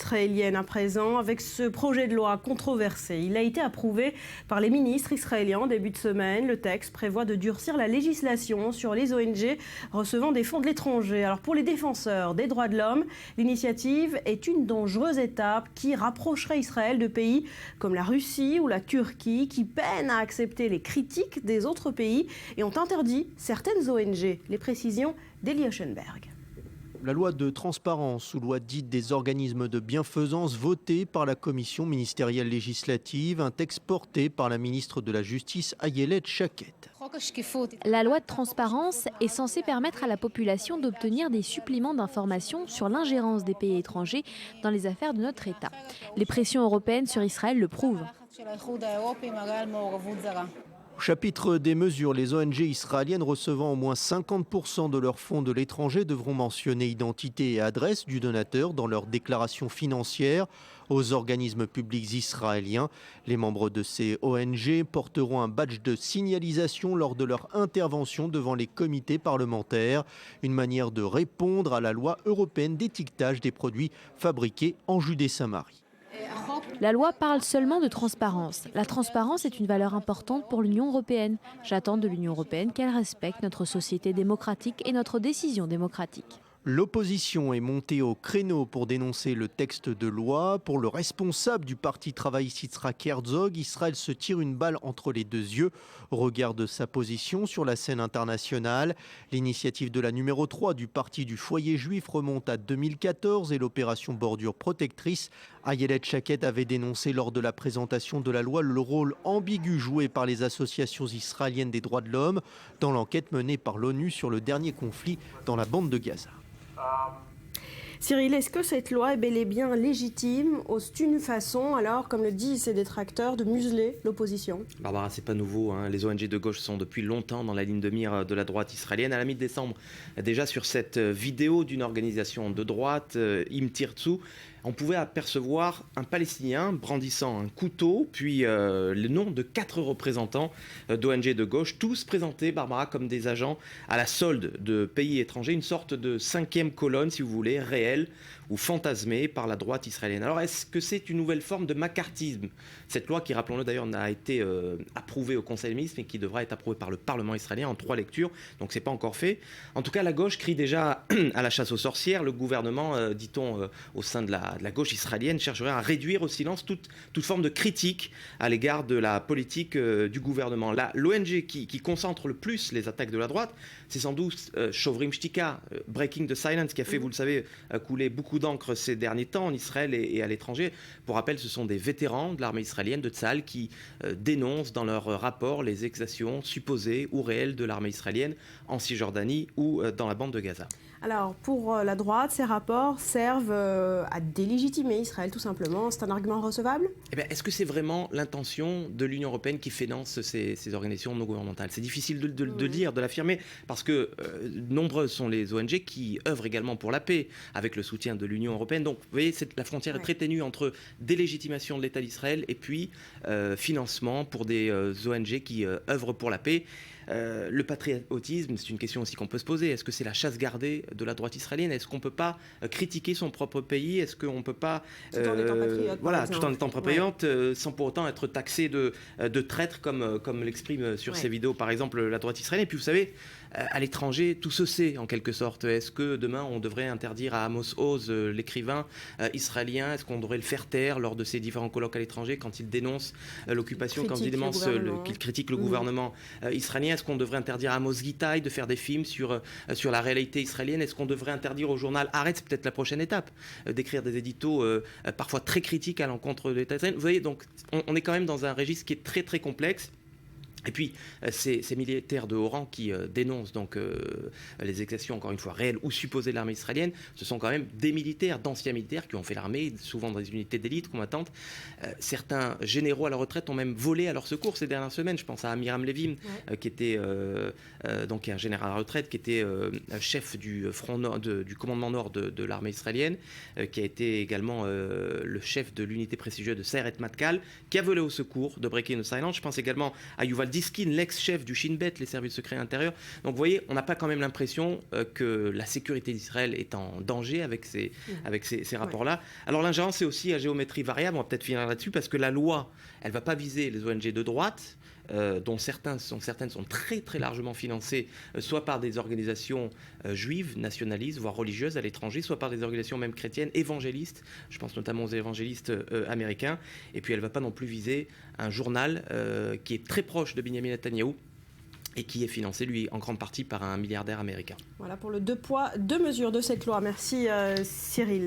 israélienne à présent avec ce projet de loi controversé. Il a été approuvé par les ministres israéliens en début de semaine. Le texte prévoit de durcir la législation sur les ONG recevant des fonds de l'étranger. Alors pour les défenseurs des droits de l'homme, l'initiative est une dangereuse étape qui rapprocherait Israël de pays comme la Russie ou la Turquie qui peinent à accepter les critiques des autres pays et ont interdit certaines ONG. Les précisions d'Eli Oschenberg. La loi de transparence ou loi dite des organismes de bienfaisance votée par la commission ministérielle législative, un texte porté par la ministre de la Justice Ayelet Shaked. La loi de transparence est censée permettre à la population d'obtenir des suppléments d'informations sur l'ingérence des pays étrangers dans les affaires de notre État. Les pressions européennes sur Israël le prouvent. Au chapitre des mesures, les ONG israéliennes recevant au moins 50% de leurs fonds de l'étranger devront mentionner identité et adresse du donateur dans leur déclaration financière aux organismes publics israéliens. Les membres de ces ONG porteront un badge de signalisation lors de leur intervention devant les comités parlementaires, une manière de répondre à la loi européenne d'étiquetage des produits fabriqués en Judée-Samarie. La loi parle seulement de transparence. La transparence est une valeur importante pour l'Union européenne. J'attends de l'Union européenne qu'elle respecte notre société démocratique et notre décision démocratique. L'opposition est montée au créneau pour dénoncer le texte de loi. Pour le responsable du parti travailliste Yitzhak Herzog, Israël se tire une balle entre les deux yeux au regard de sa position sur la scène internationale. L'initiative de la numéro 3 du parti du foyer juif remonte à 2014 et l'opération Bordure protectrice. Ayelet Shaked avait dénoncé lors de la présentation de la loi le rôle ambigu joué par les associations israéliennes des droits de l'homme dans l'enquête menée par l'ONU sur le dernier conflit dans la bande de Gaza. Cyril, est-ce que cette loi est bel et bien légitime? C'est une façon, alors, comme le disent ses détracteurs, de museler l'opposition? Barbara, c'est pas nouveau, hein. Les ONG de gauche sont depuis longtemps dans la ligne de mire de la droite israélienne. À la mi-décembre, déjà sur cette vidéo d'une organisation de droite, Im Tirtzu, on pouvait apercevoir un Palestinien brandissant un couteau, puis le nom de 4 représentants d'ONG de gauche, tous présentés, Barbara, comme des agents à la solde de pays étrangers, une sorte de 5e colonne, si vous voulez, réelle ou fantasmée par la droite israélienne. Alors, est-ce que c'est une nouvelle forme de macartisme? Cette loi qui, rappelons-le d'ailleurs, n'a été approuvée au Conseil des ministres, mais qui devra être approuvée par le Parlement israélien en 3 lectures, donc c'est pas encore fait. En tout cas, la gauche crie déjà à la chasse aux sorcières. Le gouvernement, dit-on, au sein de la gauche israélienne, chercherait à réduire au silence toute forme de critique à l'égard de la politique du gouvernement. L'ONG qui concentre le plus les attaques de la droite, c'est sans doute Shovrim Shtika, Breaking the Silence, qui a fait, vous le savez, couler beaucoup d'encre ces derniers temps en Israël et à l'étranger. Pour rappel, ce sont des vétérans de l'armée israélienne, de Tsahal, qui dénoncent dans leur rapport les exactions supposées ou réelles de l'armée israélienne en Cisjordanie ou dans la bande de Gaza. Alors, pour la droite, ces rapports servent à délégitimer Israël, tout simplement. C'est un argument recevable? Eh bien, est-ce que c'est vraiment l'intention de l'Union européenne qui finance ces organisations non gouvernementales? C'est difficile de le dire, de l'affirmer, parce que nombreuses sont les ONG qui œuvrent également pour la paix, avec le soutien de l'Union européenne. Donc, vous voyez, la frontière est très ténue entre délégitimation de l'État d'Israël et puis financement pour des ONG qui œuvrent pour la paix. Le patriotisme, c'est une question aussi qu'on peut se poser. Est-ce que c'est la chasse gardée de la droite israélienne? Est-ce qu'on ne peut pas critiquer son propre pays? Est-ce qu'on ne peut pas... tout en étant patriote, tout en étant patriote, sans pour autant être taxé de traître, comme l'exprime sur ses vidéos, par exemple, la droite israélienne. Et puis, vous savez, à l'étranger, tout se sait, en quelque sorte. Est-ce que demain, on devrait interdire à Amos Oz, l'écrivain israélien, est-ce qu'on devrait le faire taire lors de ses différents colloques à l'étranger quand il dénonce l'occupation, quand il dénonce qu'il critique le gouvernement israélien? Est-ce qu'on devrait interdire à Amos Gitaï de faire des films sur la réalité israélienne? Est-ce qu'on devrait interdire au journal Haaretz, c'est peut-être la prochaine étape, d'écrire des éditos parfois très critiques à l'encontre de l'État israélien? Vous voyez, donc on est quand même dans un registre qui est très très complexe. Et puis, ces militaires de haut rang qui dénoncent donc les exactions, encore une fois, réelles ou supposées de l'armée israélienne, ce sont quand même des militaires, d'anciens militaires qui ont fait l'armée, souvent dans des unités d'élite combattantes. Certains généraux à la retraite ont même volé à leur secours ces dernières semaines. Je pense à Amiram Levim, qui était donc un général à la retraite, qui était chef du front nord, du commandement nord de l'armée israélienne, qui a été également le chef de l'unité prestigieuse de Sayeret Matkal, qui a volé au secours de Breaking the Silence. Je pense également à Yuval Diskin, l'ex-chef du Shin Bet, les services secrets intérieurs. Donc vous voyez, on n'a pas quand même l'impression que la sécurité d'Israël est en danger avec ces rapports-là. Alors l'ingérence, c'est aussi à géométrie variable, on va peut-être finir là-dessus, parce que la loi, elle ne va pas viser les ONG de droite, dont certaines sont très très largement financées, soit par des organisations juives, nationalistes, voire religieuses à l'étranger, soit par des organisations même chrétiennes, évangélistes, je pense notamment aux évangélistes américains, et puis elle ne va pas non plus viser un journal qui est très proche de Benjamin Netanyahou, et qui est financé, lui, en grande partie par un milliardaire américain. Voilà pour le 2 poids, 2 mesures de cette loi. Merci Cyril.